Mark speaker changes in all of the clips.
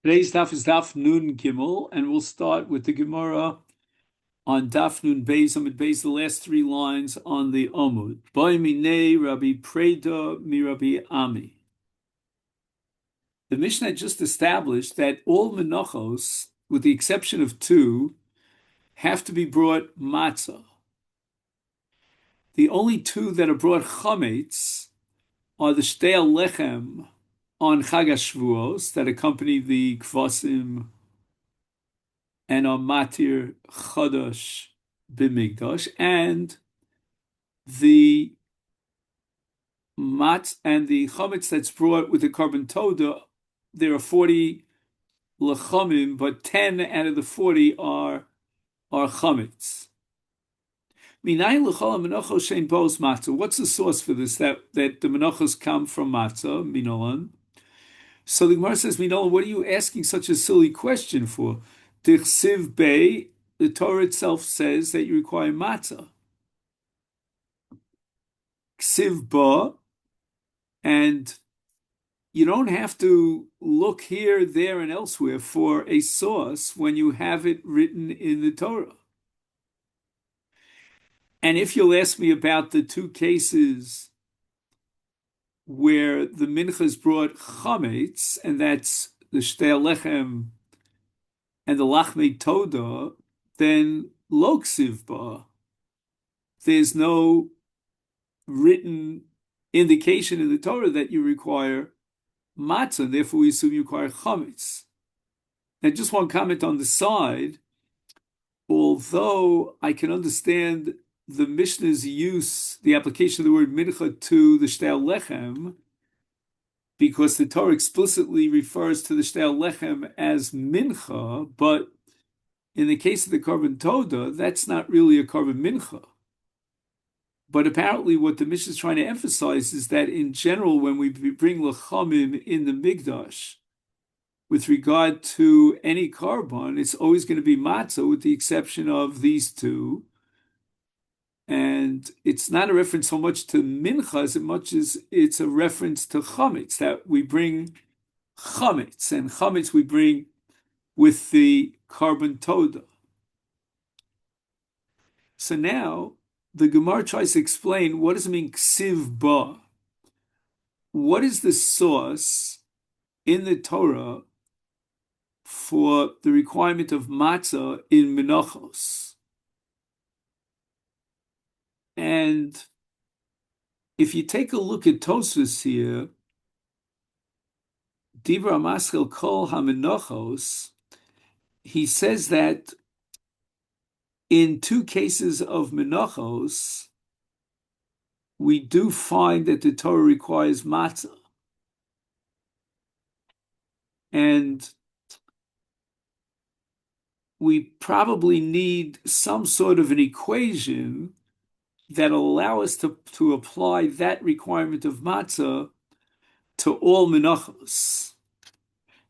Speaker 1: Today's daf is daf Nun Gimel, and we'll start with the Gemara on daf Nun Beis Amud Beis, the last three lines on the Amud. Boi minei Rabbi Preda mi Rabbi Ami. The Mishnah had just established that all Menachos, with the exception of two, have to be brought matzah. The only two that are brought chametz are the shtei lechem on Chag HaShavuos that accompany the kvasim and on matir chadash b'migdash, and the chametz that's brought with the carbon toda. There are 40 lechamim, but 10 out of the 40 are chametz. Minayin l'chol menachos shein bos matzah. What's the source for this? That the menachos come from matzah, minolan. So the Gemara says, minolan, what are you asking such a silly question for? Tichsiv Bey, the Torah itself says that you require matzah. Ksiv Ba, and you don't have to look here, there, and elsewhere for a source when you have it written in the Torah. And if you'll ask me about the two cases where the minchas brought chametz, and that's the shtei lechem and the lachmei toda, then lo ksiv ba. There's no written indication in the Torah that you require matzah, and therefore we assume you require chametz. Now, just one comment on the side. Although I can understand the Mishnah's use, the application of the word mincha to the shtei lechem, because the Torah explicitly refers to the shtei lechem as mincha, but in the case of the carbon toda, that's not really a carbon mincha. But apparently what the Mishnah is trying to emphasize is that in general, when we bring lechamim in the Mikdash, with regard to any carbon, it's always going to be matzah, with the exception of these two. And it's not a reference so much to mincha as much as it's a reference to chametz, that we bring chametz, and chametz we bring with the carbon toda. So now the Gemara tries to explain, what does it mean ksiv ba? What is the source in the Torah for the requirement of matzah in Menachos? And if you take a look at Tosfos here, Dibra Maschel Kol HaMenachos, he says that in two cases of Menachos, we do find that the Torah requires matzah. And we probably need some sort of an equation that'll allow us to apply that requirement of matzah to all menachos.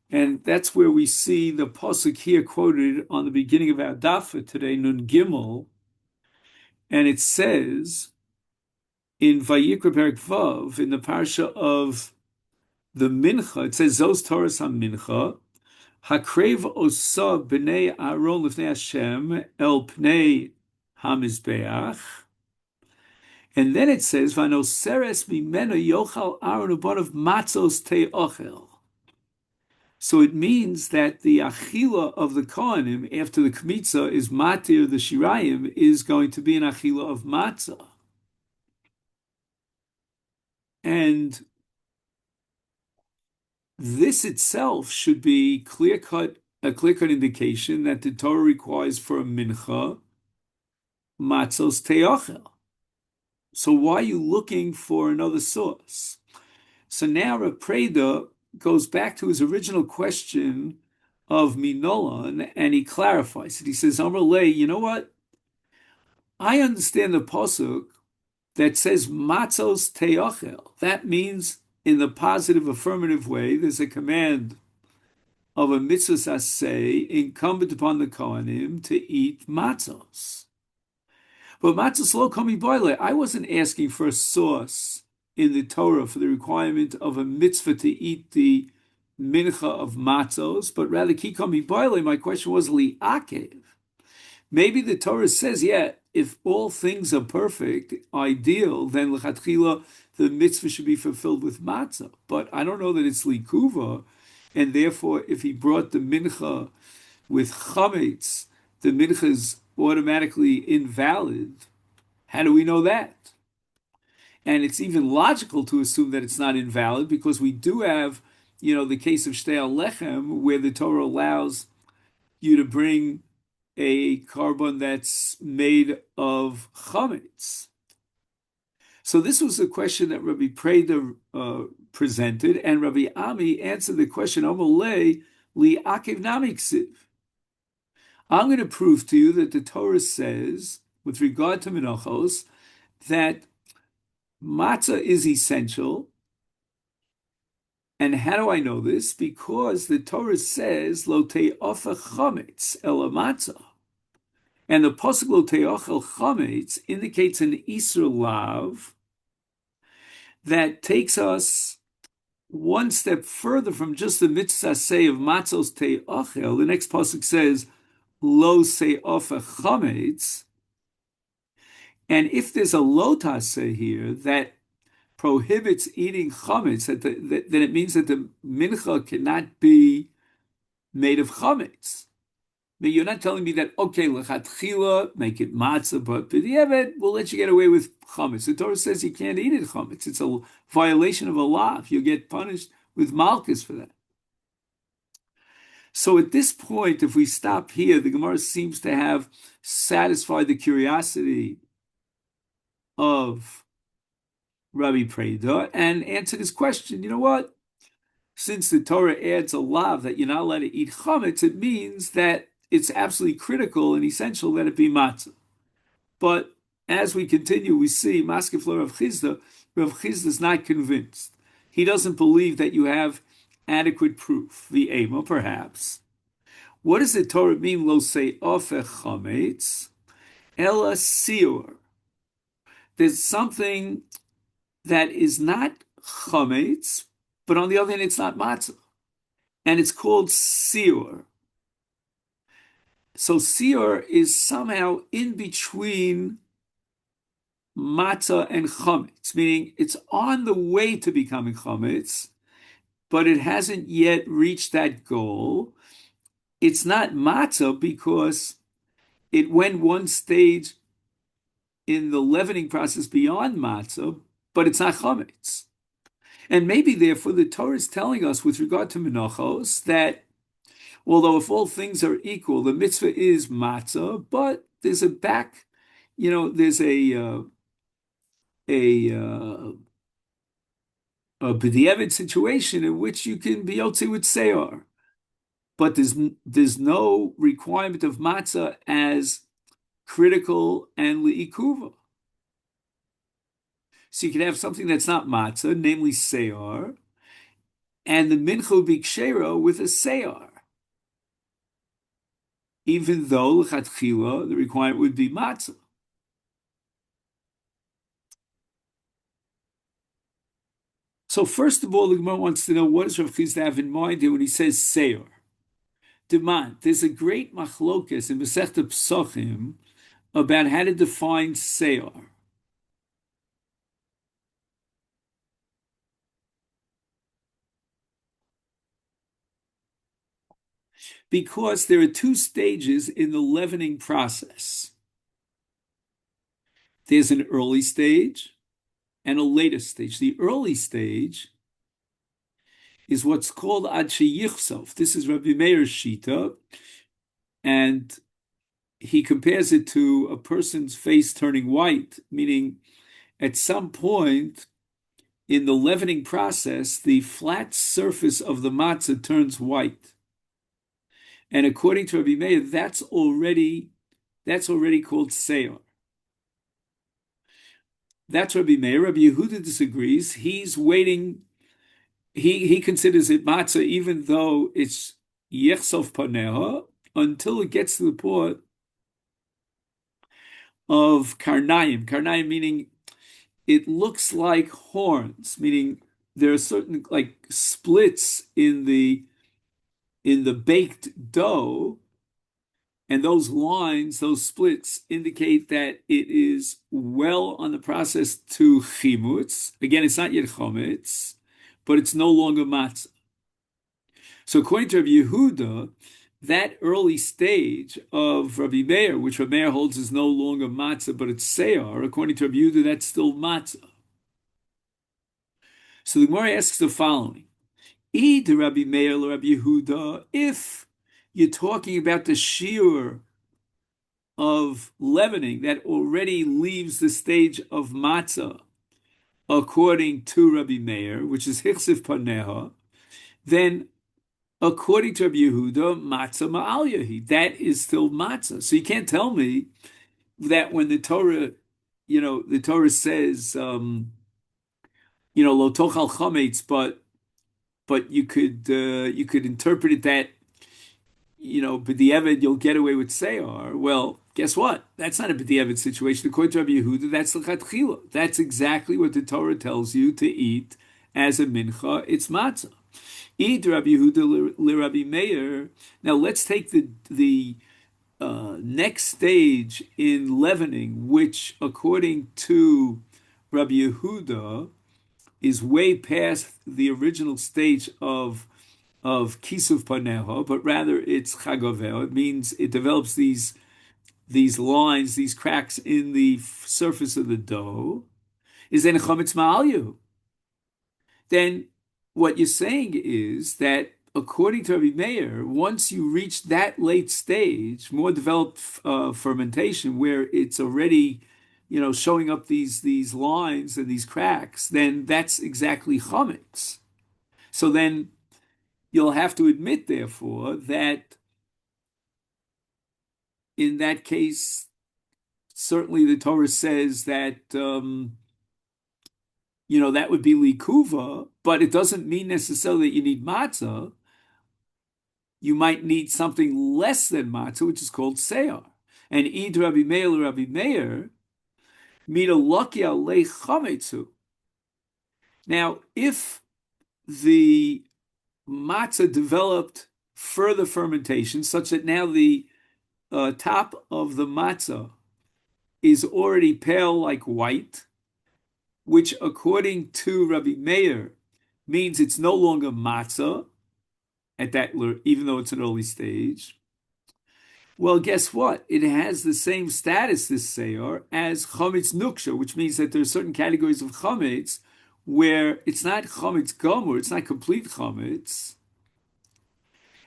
Speaker 1: And that's where we see the pasuk here quoted on the beginning of our daf today, Nun Gimel, and it says in Vayikra Perek Vav, in the parsha of the Mincha, it says Zos Torahs HaMincha, Hakrev Osa B'nei Aaron Lifnei Hashem El Pnei HaMizbeach. And then it says, Vanoseres Mimena Yochal Aaron Ubanav Matzos Te'ochel. So it means that the achila of the Kohanim after the Kmitza is matir, the Shirayim, is going to be an achila of matzah. And this itself should be a clear-cut indication that the Torah requires for a mincha matzos te'ochel. So why are you looking for another source? So now Rav Preda goes back to his original question of Minolan, and he clarifies it. He says, Amar Lei, you know what? I understand the pasuk that says matzos te'ochel. That means in the positive affirmative way, there's a command of a mitzvah aseh incumbent upon the Kohanim to eat matzos. But matzos lo komi boile. I wasn't asking for a source in the Torah for the requirement of a mitzvah to eat the mincha of matzos, but rather kikami boile. My question was liakev. Maybe the Torah says, yeah, if all things are perfect, ideal, then lechatchila the mitzvah should be fulfilled with matzah. But I don't know that it's likuva, and therefore, if he brought the mincha with chametz, the mincha is automatically invalid. How do we know that? And it's even logical to assume that it's not invalid because we do have, the case of shtei lechem where the Torah allows you to bring a carbon that's made of chametz. So this was a question that Rabbi Preda presented, and Rabbi Ami answered the question, Omolei li akev namiksiv. I'm going to prove to you that the Torah says, with regard to Menachos, that matzah is essential. And how do I know this? Because the Torah says, Lo te'ofa chametz ela matzah. And the pasuk Lo te'ochel chametz indicates an Isur lav that takes us one step further from just the mitzvah say of matzos te'ochel. The next pasuk says, Lo se'ofa chametz. And if there's a lotase here that prohibits eating chametz, then it means that the mincha cannot be made of chametz. But you're not telling me that, okay, lechatchila, make it matzah, but b'diavad, we'll let you get away with chametz. The Torah says you can't eat it chametz. It's a violation of a law. You'll get punished with malchus for that. So at this point, if we stop here, the Gemara seems to have satisfied the curiosity of Rabbi Preda and answered his question. You know what? Since the Torah adds a law that you're not allowed to eat chametz, it means that it's absolutely critical and essential that it be matzah. But as we continue, we see Maskef Rav Chisda. Rav Chisda is not convinced. He doesn't believe that you have adequate proof. The ema, perhaps. What does the Torah mean? Lo say ofech chametz ela siur. There's something that is not chametz, but on the other hand, it's not matzah, and it's called siur. So siur is somehow in between matzah and chametz, meaning it's on the way to becoming chametz, but it hasn't yet reached that goal. It's not matzah because it went one stage in the leavening process beyond matzah, but it's not chametz. And maybe, therefore, the Torah is telling us with regard to Menachos that although if all things are equal, the mitzvah is matzah, but there's a back, there's a b'diavad situation in which you can be yotzi with seor, but there's no requirement of matzah as critical and li'ikuva. So you can have something that's not matzah, namely seor, and the mincha bikshera with a seor, even though l'chatchila the requirement would be matzah. So first of all, the Gemara wants to know what does Rav Chisda have in mind here when he says seor. Demand. There's a great machlokas in Masechta Psachim about how to define seor. Because there are two stages in the leavening process. There's an early stage and a later stage. The early stage is what's called ad sheyichsov. This is Rabbi Meir's shita, and he compares it to a person's face turning white, meaning at some point in the leavening process, the flat surface of the matzah turns white. And according to Rabbi Meir, that's already called seor. That's Rabbi Meir. Rabbi Yehuda disagrees. He's waiting. He considers it matzah even though it's yechsov paneha until it gets to the point of karnayim. Karnayim meaning it looks like horns, meaning there are certain like splits in the baked dough, and those lines, those splits indicate that it is well on the process to chimutz. Again, it's not yet chometz, but it's no longer matzah. So according to Rabbi Yehuda, that early stage of Rabbi Meir, which Rabbi Meir holds is no longer matzah, but it's seyar, according to Rabbi Yehuda, that's still matzah. So the Gemara asks the following: Eid Rabbi Meir Rabbi Yehuda, if you're talking about the shiur of leavening that already leaves the stage of matzah, according to Rabbi Meir, which is hichsif paneha, then according to Rabbi Yehuda, matzah ma'al yahi, that is still matzah. So you can't tell me that when the Torah, the Torah says, lo tochal chametz, but you could interpret it that b'di'evid you'll get away with seyar. Well, guess what? That's not a b'di'evid situation. According to Rabbi Yehuda, that's l'chatchila. That's exactly what the Torah tells you to eat as a mincha. It's matzah. Eat Rabbi Yehuda Rabbi Meir. Now let's take the next stage in leavening, which according to Rabbi Yehuda is way past the original stage of kisuf paneho, but rather it's chagovel. It means it develops these lines, these cracks in the surface of the dough. Is then chometz ma'alyu. Then what you're saying is that according to Rabbi Meir, once you reach that late stage, more developed fermentation, where it's already, showing up these lines and these cracks, then that's exactly chametz. So then you'll have to admit, therefore, that in that case, certainly the Torah says that that would be likuva, but it doesn't mean necessarily that you need matzah. You might need something less than matzah, which is called seyar. And id Rabbi Meir, mida lakia lechametzu. Now, if the matzah developed further fermentation, such that now the top of the matzah is already pale like white, which according to Rabbi Meir means it's no longer matzah at that, even though it's an early stage. Well, guess what? It has the same status, this seyar, as chametz nuksha, which means that there are certain categories of chametz where it's not chametz gomur, it's not complete chametz,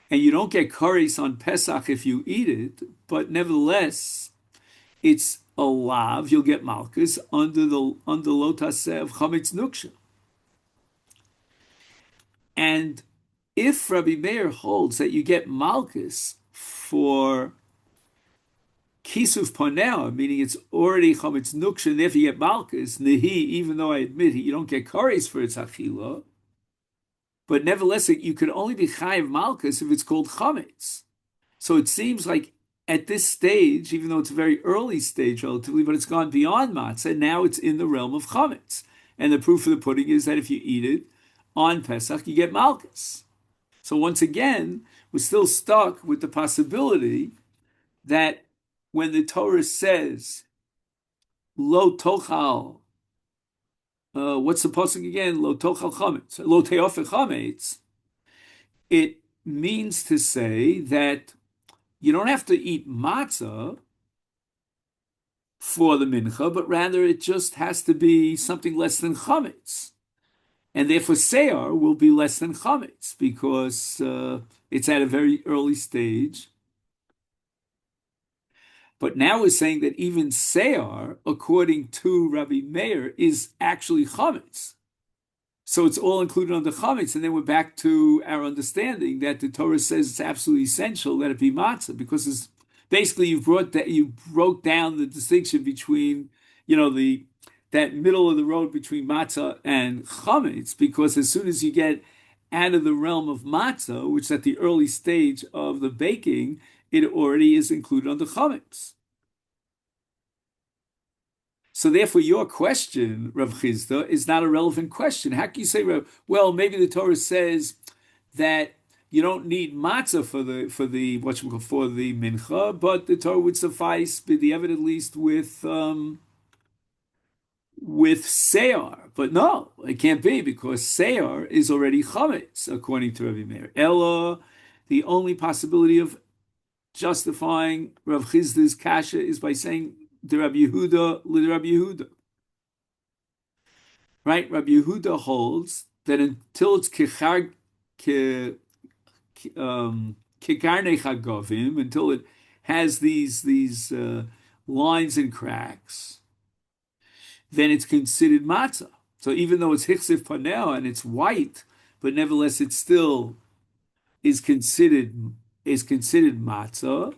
Speaker 1: and you don't get kares on Pesach if you eat it, but nevertheless, it's a lav, you'll get malchus under lotaseh of chametz nuksha. And if Rabbi Meir holds that you get malchus for kisuf ponea, meaning it's already chametz nuksha, and therefore you get malchus, nehi, even though I admit you don't get kares for its achila, but nevertheless you could only be chayiv malchus if it's called chametz. So it seems like at this stage, even though it's a very early stage relatively, but it's gone beyond matzah, now it's in the realm of chametz. And the proof of the pudding is that if you eat it on Pesach, you get malchus. So once again, we're still stuck with the possibility that when the Torah says, lo tochal, what's the pasuk again? Lo tochal chametz, lo teofe chametz, it means to say that you don't have to eat matzah for the mincha, but rather it just has to be something less than chametz. And therefore seyar will be less than chametz because it's at a very early stage. But now we're saying that even seyar, according to Rabbi Meir, is actually chametz. So it's all included under chametz, and then we're back to our understanding that the Torah says it's absolutely essential that it be matzah, because it's basically you broke down the distinction between that middle of the road between matzah and chametz, because as soon as you get out of the realm of matzah, which is at the early stage of the baking, it already is included under chametz. So therefore, your question, Rav Chizda, is not a relevant question. How can you say, well, maybe the Torah says that you don't need matzah for the for the mincha, but the Torah would suffice, b'diavad at least, with seyar. But no, it can't be because seyar is already chametz, according to Rabbi Meir. Ella, the only possibility of justifying Rav Chizda's kasha is by saying the Rabbi Yehuda, the Rabbi Yehuda. Right? Rabbi Yehuda holds that until it's kikarne chagovim, until it has these lines and cracks, then it's considered matzah. So even though it's hichsiv panel and it's white, but nevertheless it still is considered matzah.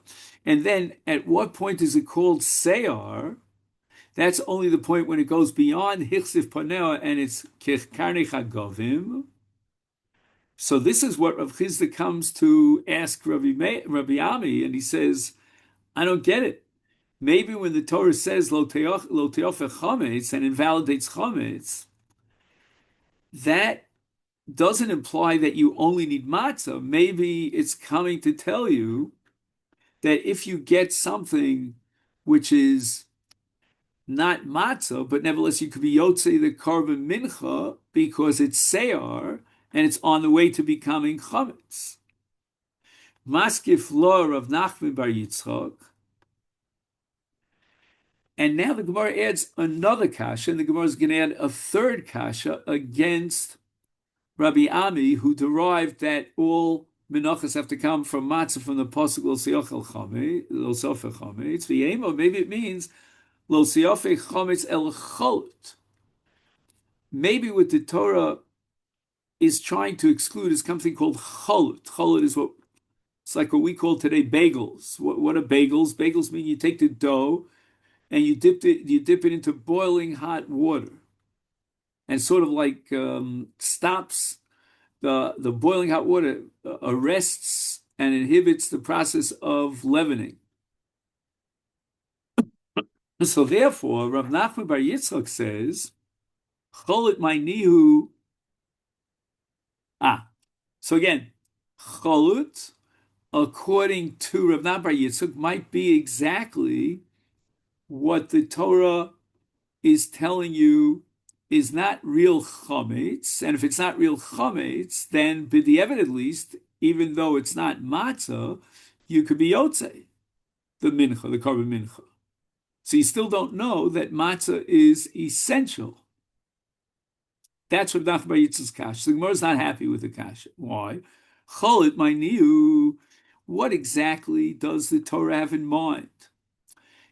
Speaker 1: And then at what point is it called seyar? That's only the point when it goes beyond hichsiv panel and it's karne chagovim. So this is what Rav Chizda comes to ask Rabbi Ami, and he says, I don't get it. Maybe when the Torah says lo teofe chametz and invalidates chametz, that doesn't imply that you only need matzah. Maybe it's coming to tell you that if you get something which is not matzah, but nevertheless you could be yotzei the korban mincha because it's seyar and it's on the way to becoming chametz. Maskif lo of Nachman bar Yitzchok. And now the Gemara adds another kasha, and the Gemara is going to add a third kasha against Rabbi Ami, who derived that all menachos have to come from matzah from the pasuk lo siochel chametz, lo sofer chametz. V'yema, maybe it means lo siofer chametz el cholot. Maybe what the Torah is trying to exclude is something called cholot. Cholot is it's like what we call today bagels. What are bagels? Bagels mean you take the dough and you dip it into boiling hot water, and sort of like stops the boiling hot water, arrests and inhibits the process of leavening. So therefore, Rav Nachman bar Yitzchak says, "Cholet ma'nihu." So again, cholut, according to Rav Nachman bar Yitzchak, might be exactly what the Torah is telling you is not real chametz, and if it's not real chametz, then b'diavad at least, even though it's not matzah, you could be yotzei the mincha, the korban mincha. So you still don't know that matzah is essential. That's what Nachman bar Yitzchak's kasha. The Gemara is not happy with the kasha. Why? Cholit ma'nihu. What exactly does the Torah have in mind?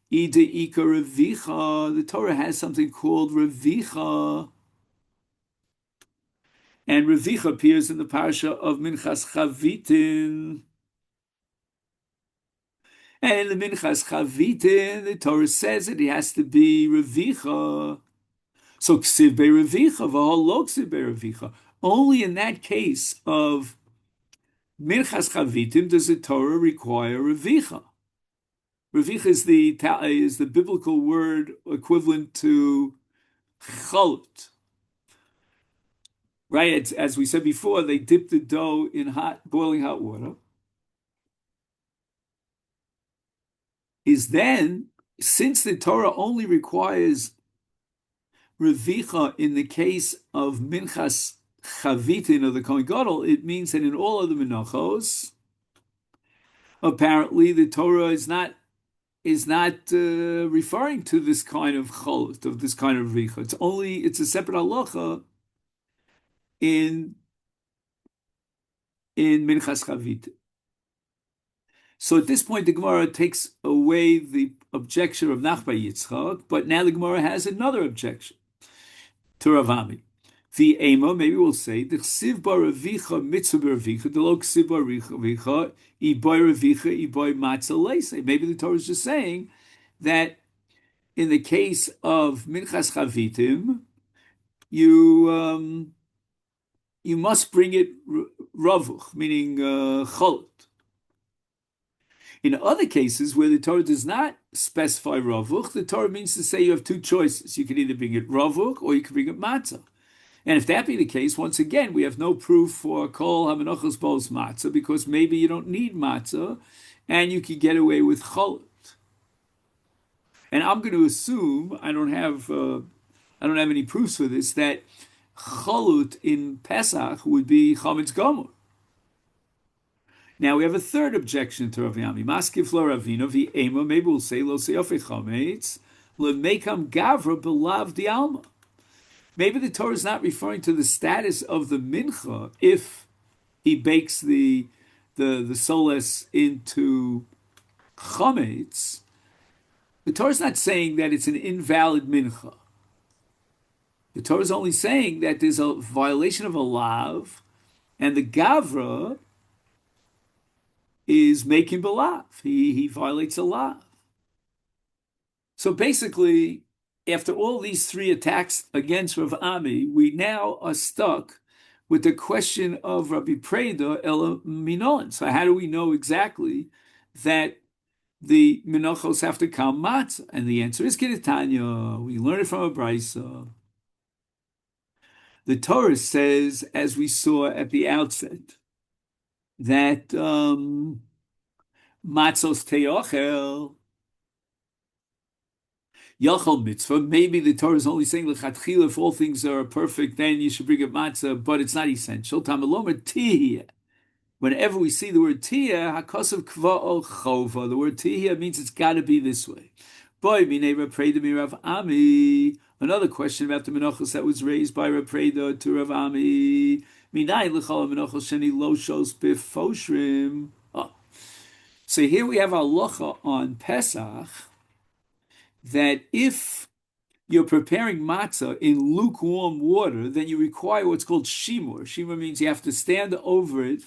Speaker 1: Ida Ika Revicha, the Torah has something called Revicha. And Revicha appears in the parasha of Minchas Chavitin. And in the Minchas Chavitin, the Torah says that it has to be Revicha. So Ksiv Be Revicha, V'hol Lo Ksiv Be Revicha. Only in that case of Minchas Chavitim does the Torah require Revicha. Revicha is the biblical word equivalent to cholot. Right? It's, as we said before, they dip the dough in boiling hot water. Is then, since the Torah only requires Revicha in the case of Minchas Chavitin of the Kohen Gadol, it means that in all of the Menachos, apparently the Torah is not referring to this kind of cholot, of this kind of Revicha. It's a separate halacha in Minchas Chavit. So at this point, the Gemara takes away the objection of Nachman bar Yitzchak, but now the Gemara has another objection to Rav Ami. The Ema, maybe we'll say, the Chsiv bar Revicha mitzvah b'Revicha, the lo Chsiv bar Revicha, iboy Revicha, iboy matzah leisei. Maybe the Torah is just saying that in the case of Minchas Chavitim, you must bring it ravuch, meaning cholot. In other cases where the Torah does not specify ravuch, the Torah means to say you have two choices. You can either bring it ravuch or you can bring it matzah. And if that be the case, once again, we have no proof for kol ha-menachos bos matzah because maybe you don't need matzah and you can get away with cholut. And I'm going to assume I don't have any proofs for this that cholut in Pesach would be chametz gomer. Now we have a third objection to Rav Yami. Maskif lo Ravina v'ema. Maybe we'll say lo seyofe chametz lemekam gavra belav di alma. Maybe the Torah is not referring to the status of the mincha if he bakes the soles into chametz. The Torah is not saying that it's an invalid mincha. The Torah is only saying that there's a violation of a lav, and the gavra is making belav. He violates a lav. So basically, after all these three attacks against Rav Ami, we now are stuck with the question of Rabbi Preda el minon. So how do we know exactly that the menachos have to come matzah? And the answer is Kiritanya. We learn it from a brisa. The Torah says, as we saw at the outset, that matzos teochel yachal mitzvah. Maybe the Torah is only saying lechatchila, if all things are perfect, then you should bring a matzah, but it's not essential. Tamalomer tihya. Whenever we see the word tihya, hakosav kva'ol chova. The word tihya means it's got to be this way. Boy, minei Preda mi Rav Ami. Another question about the menachos that was raised by Rav Preda to Rav Ami. Minai l'chol menachos sheni lo shos bifoshrim. So here we have a halacha on Pesach that if you're preparing matzah in lukewarm water, then you require what's called shimur. Shimur means you have to stand over it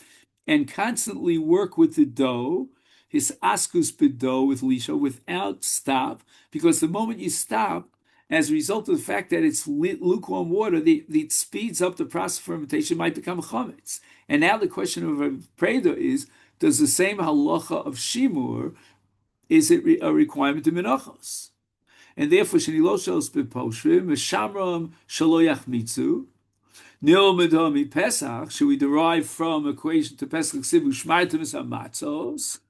Speaker 1: and constantly work with the dough, his askus bedough with lisha, without stop, because the moment you stop, as a result of the fact that it's lukewarm water, it speeds up the process of fermentation, might become chametz. And now the question of Preda is, does the same halacha of shimur, is it a requirement of menachos? And therefore, sheniloshos beposhrim, meshamram shalo yachmitzu, nilmedami pesach, should we derive from equation to pesach sivu shmartim matzos?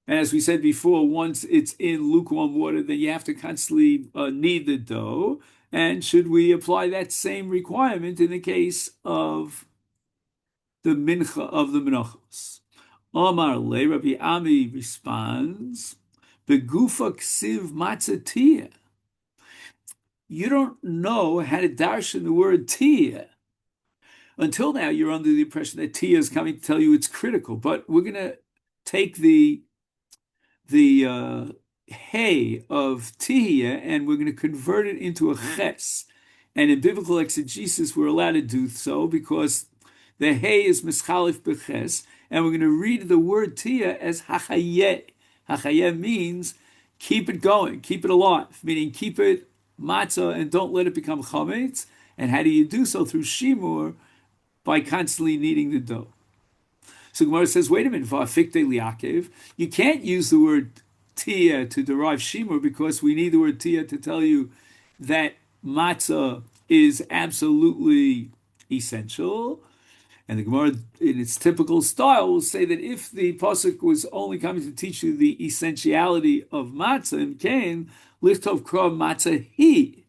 Speaker 1: And as we said before, once it's in lukewarm water, then you have to constantly knead the dough. And should we apply that same requirement in the case of the mincha of the menachos? Omar le Rabbi Ami responds, begufa ksiv matzah. You don't know how to darshan the word tia. Until now, you're under the impression that tia is coming to tell you it's critical. But we're going to take the hay of tihya and we're going to convert it into a ches. And in biblical exegesis, we're allowed to do so because the hay is mischalif beches, and we're going to read the word tihya as hachayeh. Hachayeh means keep it going, keep it alive, meaning keep it matzah and don't let it become chametz. And how do you do so? Through shimur, by constantly kneading the dough. So Gemara says, wait a minute, va'afikte liakev. You can't use the word tia to derive shimur because we need the word tia to tell you that matzah is absolutely essential. And the Gemara, in its typical style, will say that if the pasuk was only coming to teach you the essentiality of matzah and kain, lichtov kra matzah hi.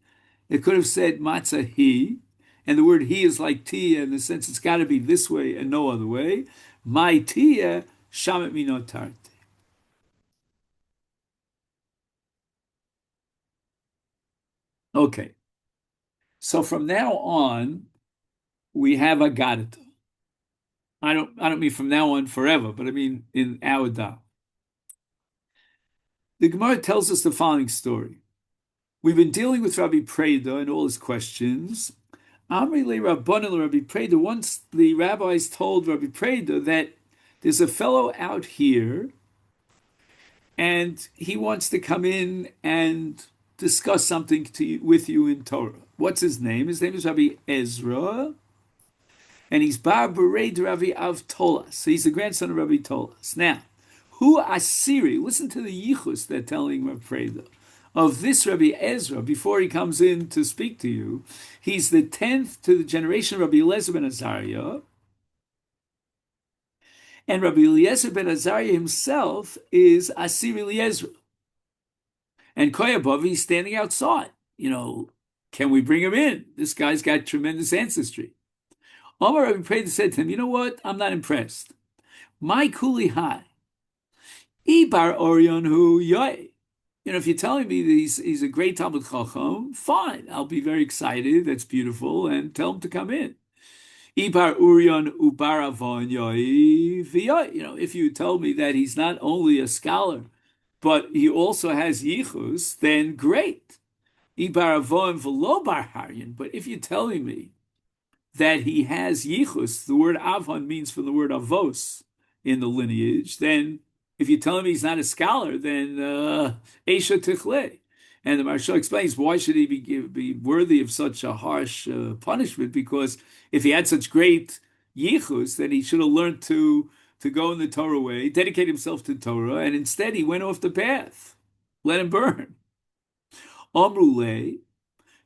Speaker 1: It could have said matzah hi, and the word he is like tia in the sense it's got to be this way and no other way. My tia shamet minotarte. Okay. So from now on, we have a gadita. I don't mean from now on forever, but I mean in our da. The Gemara tells us the following story. We've been dealing with Rabbi Preda and all his questions. Amri le Rabbanan Rabbi Preda. Once the rabbis told Rabbi Preda that there's a fellow out here, and he wants to come in and discuss something with you in Torah. What's his name? His name is Rabbi Ezra, and he's Bar Bered Rabbi Av Tolas. So he's the grandson of Rabbi Tolas. Now, Who Asiri? Listen to the yichus they're telling Rav Preda of this Rabbi Ezra before he comes in to speak to you. He's the 10th to the generation of Rabbi Eliezer ben Azariah, and Rabbi Eliezer ben Azariah himself is Asiri Eliezer. And Koyabov, he's standing outside. Can we bring him in? This guy's got tremendous ancestry. Omar Rabbi Preda said to him, you know what? I'm not impressed. My kuli hai. Ibar Orion hu yoy. If you're telling me that he's a great Talmud Chacham, fine. I'll be very excited. That's beautiful. And tell him to come in. Ibar Urion ubar avon yoy v'yoy. If you tell me that he's not only a scholar, but he also has yichus, then great. Ibar avon v'lo bar haryan. But if you're telling me that he has yichus, the word avon means from the word avos in the lineage, then if you tell him he's not a scholar, then Esha Tichle. And the Maharsha explains why should he be worthy of such a harsh punishment? Because if he had such great yichus, then he should have learned to go in the Torah way, dedicate himself to Torah, and instead he went off the path. Let him burn. Amrule.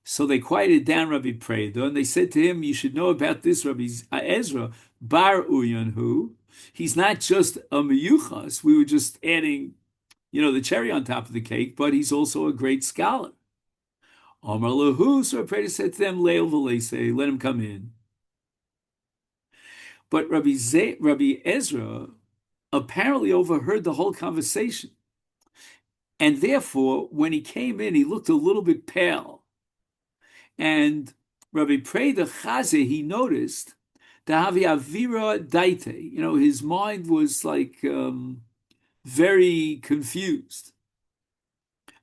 Speaker 1: So they quieted down Rabbi Preda, and they said to him, you should know about this Rabbi Ezra, Bar Uyanhu. He's not just a meyuchas. We were just adding, the cherry on top of the cake, but he's also a great scholar. Amar lahu, so Rabbi Preda said to them, Leil v'leisei, let him come in. But Rabbi Ezra apparently overheard the whole conversation. And therefore, when he came in, he looked a little bit pale. And Rabbi Preda Chaze, he noticed Dahavi Avira Daite. His mind was like very confused.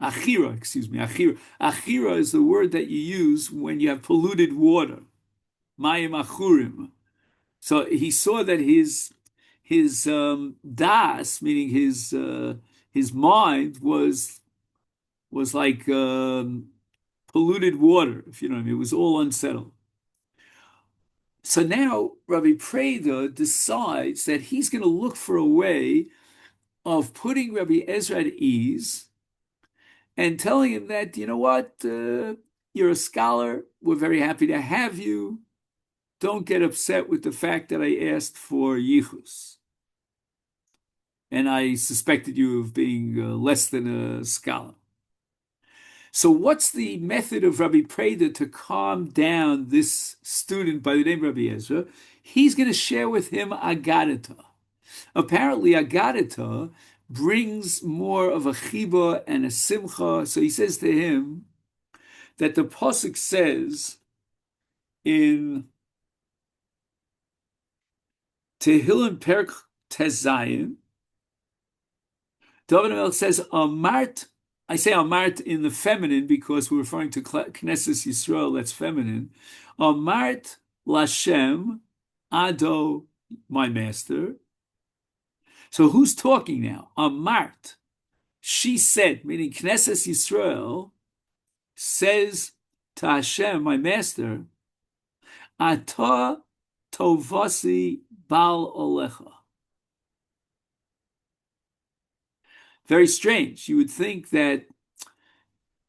Speaker 1: Achira, excuse me, achira. Achira is the word that you use when you have polluted water. Mayim achurim. So he saw that his das, meaning his mind was like polluted water, if you know what I mean. It was all unsettled. So now Rabbi Preda decides that he's going to look for a way of putting Rabbi Ezra at ease and telling him that, you know what, you're a scholar. We're very happy to have you. Don't get upset with the fact that I asked for yichus. And I suspected you of being less than a scholar. So what's the method of Rabbi Preda to calm down this student by the name of Rabbi Ezra? He's going to share with him Agadata. Apparently, Agadata brings more of a chiba and a simcha. So he says to him that the pasuk says in Tehillim Perk Tezayin, David HaMelech says, Amart, I say Amart in the feminine because we're referring to Knesset Yisrael, that's feminine. Amart Lashem Ado, my master. So who's talking now? Amart. She said, meaning Knesset Yisrael, says to Hashem, my master, Ata Tovasi Bal Olecha. Very strange. You would think that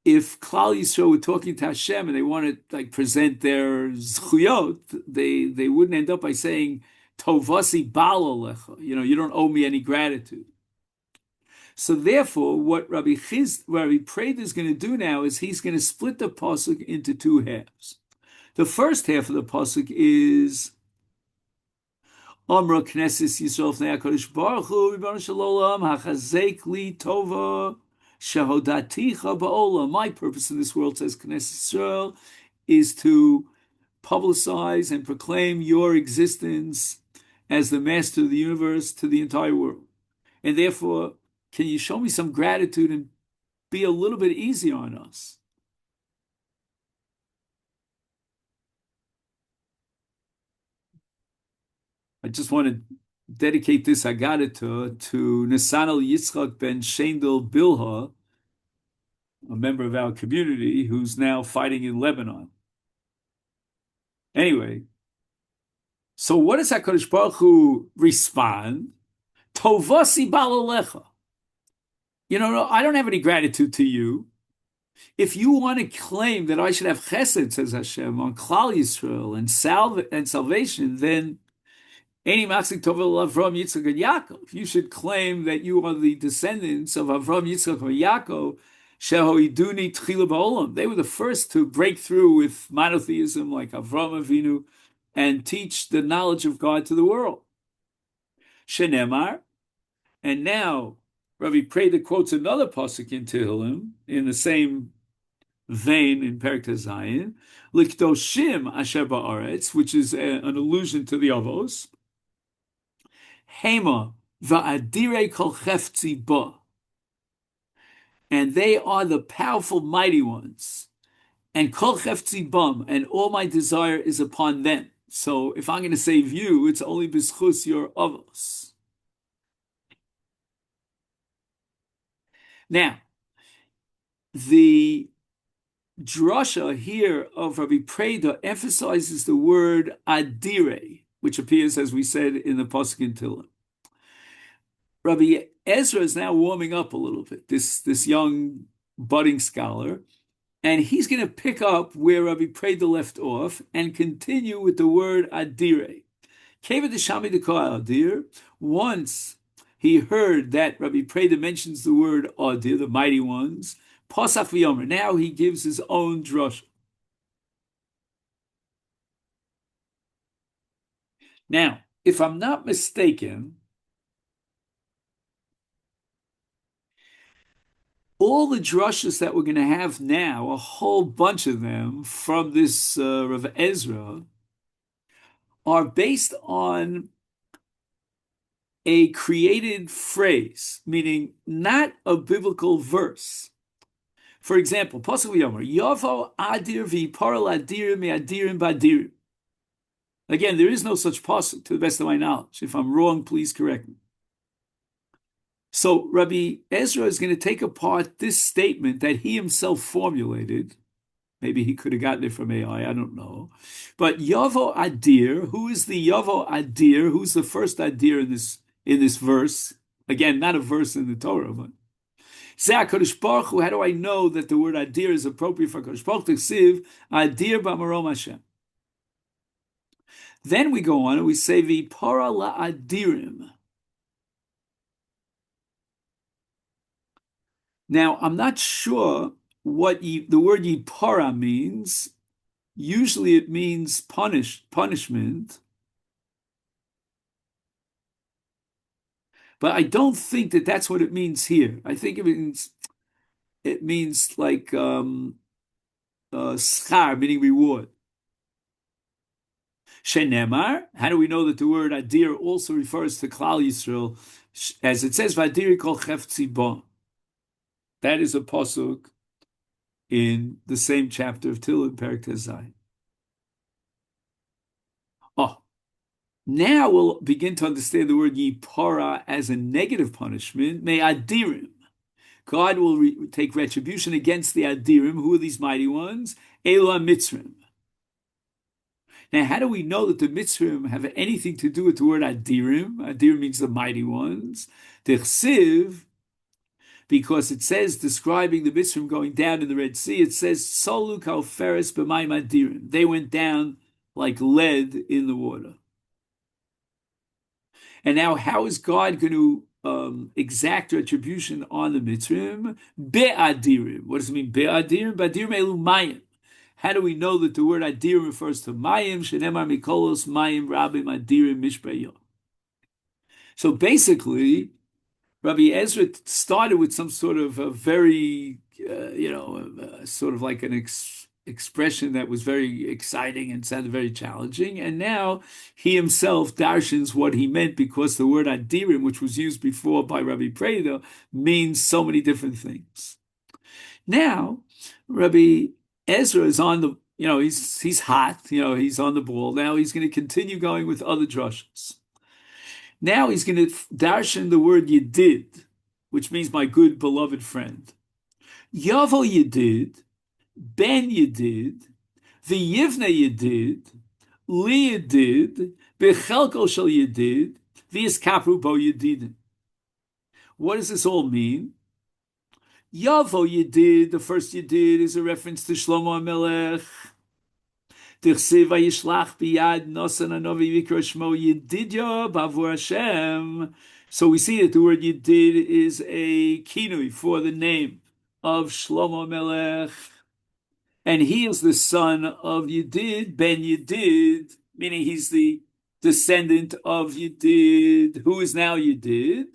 Speaker 1: if Klal Yisrael were talking to Hashem and they want to present their zchuyot, they wouldn't end up by saying Tovasi Bal Olecha. You don't owe me any gratitude. So therefore, what Rabbi Preda is going to do now is he's going to split the pasuk into two halves. The first half of the pasuk is Amra Knesset Yisrael Fnei HaKadosh Baruch Hu Ribono Shel Olam Hachazek Li Tova Shehodaticha Ba'olam. My purpose in this world, says Knesset Yisrael, is to publicize and proclaim your existence as the master of the universe to the entire world. And therefore, can you show me some gratitude and be a little bit easier on us? I just want to dedicate this Agadata to Nesanel Yitzchak ben Shendel Bilha, a member of our community who's now fighting in Lebanon. Anyway, so what does HaKadosh Baruch Hu respond? Tovasi balalecha. No, I don't have any gratitude to you. If you want to claim that I should have chesed, says Hashem, on Klal Yisrael and salvation, then Any Maksik Tovel Avram Yitzchak and Yaakov. You should claim that you are the descendants of Avram Yitzchak and Yaakov. Shehoiduni Tchila Ba'olam. They were the first to break through with monotheism, like Avram Avinu, and teach the knowledge of God to the world. Shenemar, and now Rabbi Preda quotes another pasuk in Tehillim in the same vein in Perek Zayin, Likdoshim Asher Ba'aretz, which is an allusion to the Avos. Hema va'adire kol chefzi ba. And they are the powerful, mighty ones. And kol chefzi bam, and all my desire is upon them. So if I'm going to save you, it's only b'schus your avos. Now, the drasha here of Rabbi Preda emphasizes the word adire, which appears, as we said, in the pasuk in Tehillim. Rabbi Ezra is now warming up a little bit, this young budding scholar, and he's going to pick up where Rabbi Preda left off and continue with the word adire. Once he heard that Rabbi Preda mentions the word adir, the mighty ones, pasach v'yomer. Now he gives his own drush. Now, if I'm not mistaken, all the drushes that we're going to have now, a whole bunch of them from this Rav Ezra, are based on a created phrase, meaning not a biblical verse. For example, Pasuk Yomer, Yavo Adir v'Yiparal Adirim me'Adirim b'Adirim. Again, there is no such pasuk, to the best of my knowledge. If I'm wrong, please correct me. So Rabbi Ezra is going to take apart this statement that he himself formulated. Maybe he could have gotten it from AI, I don't know. But Yavo Adir, who is the Yavo Adir? Who's the first Adir in this verse? Again, not a verse in the Torah, but Zeh HaKadosh Baruch Hu. How do I know that the word Adir is appropriate for Kadosh Baruch Hu? Ksiv Adir b'marom Hashem. Then we go on and we say V'Yipara la'adirim. Now, I'm not sure what the word yipara means. Usually it means punishment. But I don't think that that's what it means here. I think it means like schar, meaning reward. Shenemar, how do we know that the word adir also refers to Klal Yisrael? As it says, V'adiri kol chefzi ba. That is a pasuk in the same chapter of Tehillim, Perek Zayin. Oh, now we'll begin to understand the word yipara as a negative punishment. May adirim. God will take retribution against the adirim. Who are these mighty ones? Ela mitzrim. Now, how do we know that the mitzrim have anything to do with the word adirim? Adirim means the mighty ones. Tichsiv, because it says, describing the mitzrim going down in the Red Sea, it says, Solu kalferes b'mayim adirim. They went down like lead in the water. And now, how is God going to exact retribution on the mitzrim? Be'adirim. What does it mean, be'adirim? Ba'adirim elu mayim. How do we know that the word adirim refers to mayim? Shenemar mikolos mayim rabim adirim mishpayo. So basically, Rabbi Ezra started with some sort of a very, sort of like an expression that was very exciting and sounded very challenging. And now he himself darshans what he meant, because the word adirim, which was used before by Rabbi Preda, means so many different things. Now, Rabbi Ezra is on the, he's hot, he's on the ball. Now he's going to continue going with other drushes. Now he's going to darshan the word yedid, which means my good beloved friend. Yavo yedid, ben yedid, v'yivna yedid, li yedid, b'chelko shel yedid, v'yiskapru bo yedidin. What does this all mean? Yavo Yedid, the first Yedid is a reference to Shlomo HaMelech. Tichsiv Vayishlach biyad nosan anovi vikra shmo Yedidya bavur Hashem. So we see that the word Yedid is a kinui for the name of Shlomo Melech, and he is the son of Yedid ben Yedid, meaning he's the descendant of Yedid, who is now Yedid.